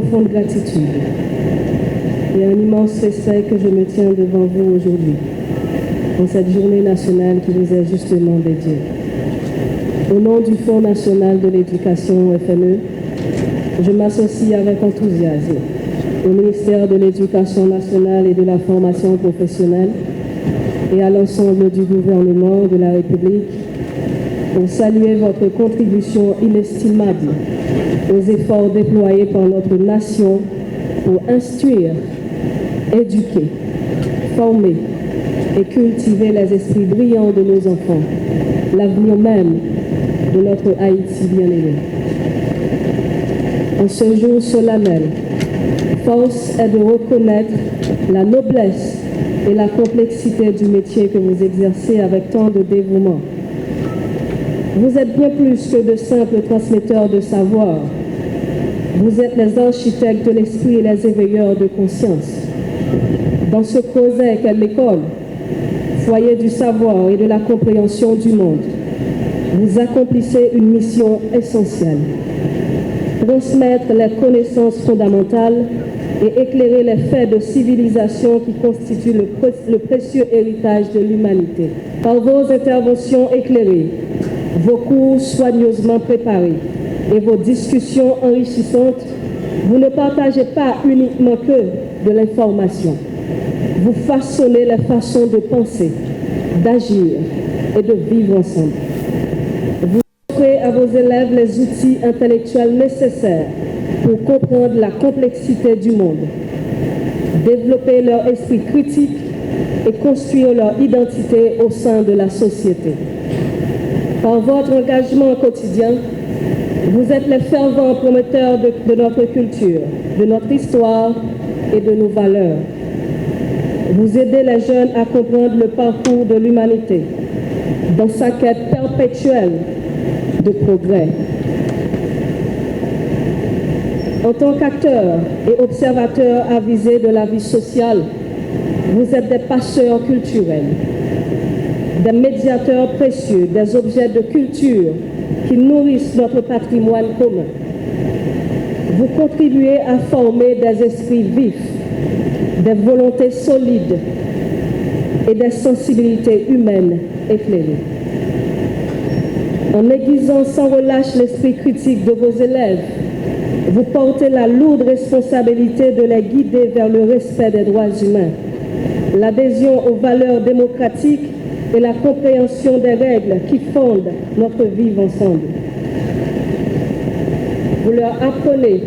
profonde gratitude et un immense respect que je me tiens devant vous aujourd'hui, en cette journée nationale qui vous est justement dédiée. Au nom du Fonds national de l'éducation FNE, je m'associe avec enthousiasme au ministère de l'Éducation nationale et de la formation professionnelle et à l'ensemble du gouvernement de la République pour saluer votre contribution inestimable aux efforts déployés par notre nation pour instruire, éduquer, former et cultiver les esprits brillants de nos enfants, l'avenir même de notre Haïti bien-aimé. En ce jour solennel, force est de reconnaître la noblesse et la complexité du métier que vous exercez avec tant de dévouement. Vous êtes bien plus que de simples transmetteurs de savoir. Vous êtes les architectes de l'esprit et les éveilleurs de conscience. Dans ce creuset qu'est l'école, foyer du savoir et de la compréhension du monde, vous accomplissez une mission essentielle. Transmettre les connaissances fondamentales et éclairer les faits de civilisation qui constituent le précieux héritage de l'humanité. Par vos interventions éclairées, vos cours soigneusement préparés et vos discussions enrichissantes, vous ne partagez pas uniquement que de l'information. Vous façonnez les façons de penser, d'agir et de vivre ensemble. Vous offrez à vos élèves les outils intellectuels nécessaires pour comprendre la complexité du monde, développer leur esprit critique et construire leur identité au sein de la société. Par votre engagement quotidien, vous êtes les fervents promoteurs de notre culture, de notre histoire et de nos valeurs. Vous aidez les jeunes à comprendre le parcours de l'humanité dans sa quête perpétuelle de progrès. En tant qu'acteurs et observateurs avisés de la vie sociale, vous êtes des passeurs culturels, des médiateurs précieux, des objets de culture qui nourrissent notre patrimoine commun. Vous contribuez à former des esprits vifs, des volontés solides et des sensibilités humaines éclairées. En aiguisant sans relâche l'esprit critique de vos élèves, vous portez la lourde responsabilité de les guider vers le respect des droits humains, l'adhésion aux valeurs démocratiques et la compréhension des règles qui fondent notre vivre ensemble. Vous leur apprenez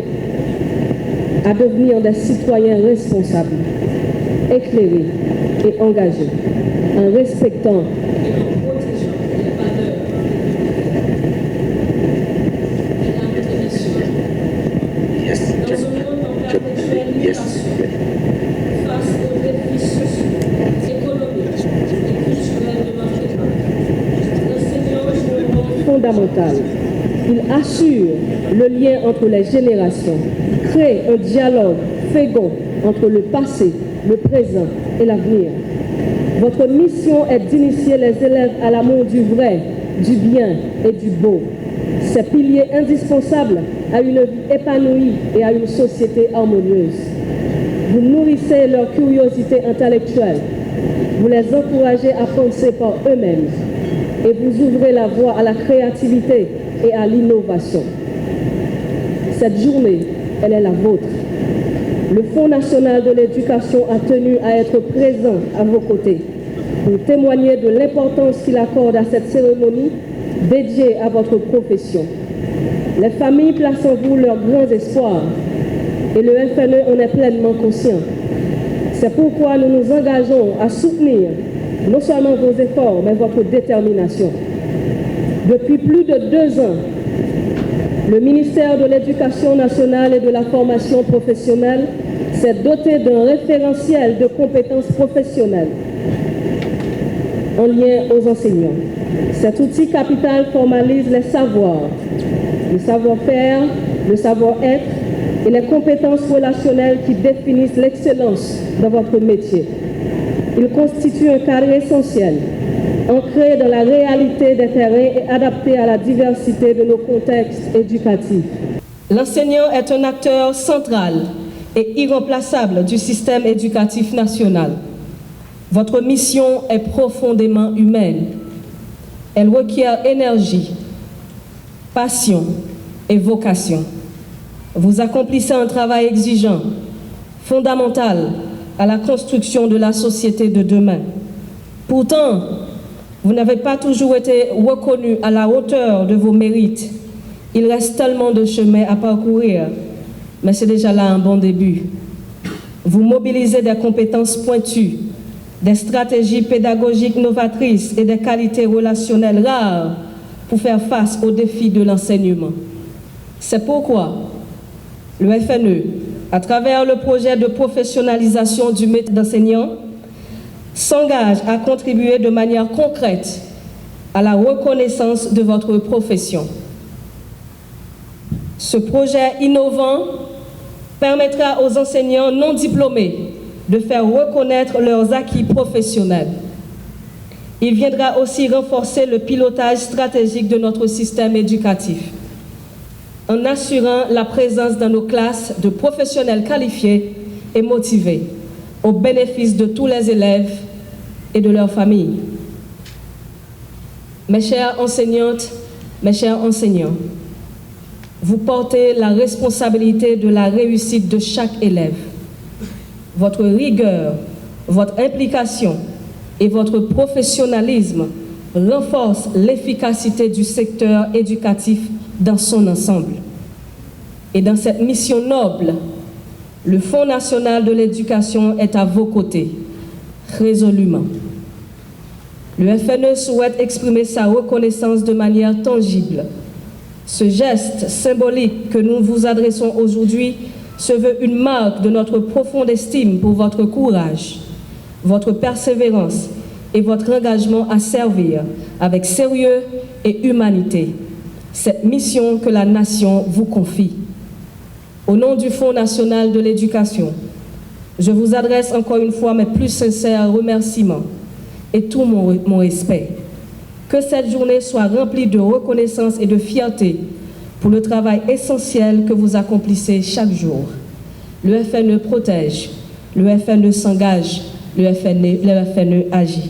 à devenir des citoyens responsables, éclairés et engagés, en respectant et en protégeant les valeurs et la tradition. Dans un monde en perpétuelle mutation, face aux défis sociaux, économiques et culturels de notre époque, l'enseignant joue un rôle fondamental. Il assure le lien entre les générations, crée un dialogue fécond entre le passé, le présent et l'avenir. Votre mission est d'initier les élèves à l'amour du vrai, du bien et du beau. Ces piliers indispensables à une vie épanouie et à une société harmonieuse. Vous nourrissez leur curiosité intellectuelle. Vous les encouragez à penser par eux-mêmes et vous ouvrez la voie à la créativité et à l'innovation. Cette journée, elle est la vôtre. Le Fonds national de l'éducation a tenu à être présent à vos côtés pour témoigner de l'importance qu'il accorde à cette cérémonie dédiée à votre profession. Les familles placent en vous leurs grands espoirs et le FNE en est pleinement conscient. C'est pourquoi nous nous engageons à soutenir non seulement vos efforts, mais votre détermination. Depuis plus de 2 ans, le ministère de l'Éducation nationale et de la formation professionnelle s'est doté d'un référentiel de compétences professionnelles en lien aux enseignants. Cet outil capital formalise les savoirs, le savoir-faire, le savoir-être et les compétences relationnelles qui définissent l'excellence dans votre métier. Il constitue un cadre essentiel, ancré dans la réalité des terrains et adapté à la diversité de nos contextes éducatifs. L'enseignant est un acteur central et irremplaçable du système éducatif national. Votre mission est profondément humaine. Elle requiert énergie, passion et vocation. Vous accomplissez un travail exigeant, fondamental à la construction de la société de demain. Pourtant, vous n'avez pas toujours été reconnu à la hauteur de vos mérites. Il reste tellement de chemin à parcourir, mais c'est déjà là un bon début. Vous mobilisez des compétences pointues, des stratégies pédagogiques novatrices et des qualités relationnelles rares pour faire face aux défis de l'enseignement. C'est pourquoi le FNE, à travers le projet de professionnalisation du métier d'enseignant, s'engage à contribuer de manière concrète à la reconnaissance de votre profession. Ce projet innovant permettra aux enseignants non diplômés de faire reconnaître leurs acquis professionnels. Il viendra aussi renforcer le pilotage stratégique de notre système éducatif, en assurant la présence dans nos classes de professionnels qualifiés et motivés, au bénéfice de tous les élèves et de leurs familles. Mes chères enseignantes, mes chers enseignants, vous portez la responsabilité de la réussite de chaque élève. Votre rigueur, votre implication et votre professionnalisme renforcent l'efficacité du secteur éducatif dans son ensemble. Et dans cette mission noble, le Fonds national de l'éducation est à vos côtés, résolument. Le FNE souhaite exprimer sa reconnaissance de manière tangible. Ce geste symbolique que nous vous adressons aujourd'hui se veut une marque de notre profonde estime pour votre courage, votre persévérance et votre engagement à servir avec sérieux et humanité cette mission que la nation vous confie. Au nom du Fonds national de l'éducation, je vous adresse encore une fois mes plus sincères remerciements et tout mon respect. Que cette journée soit remplie de reconnaissance et de fierté pour le travail essentiel que vous accomplissez chaque jour. Le FNE protège, le FNE s'engage, le FNE agit.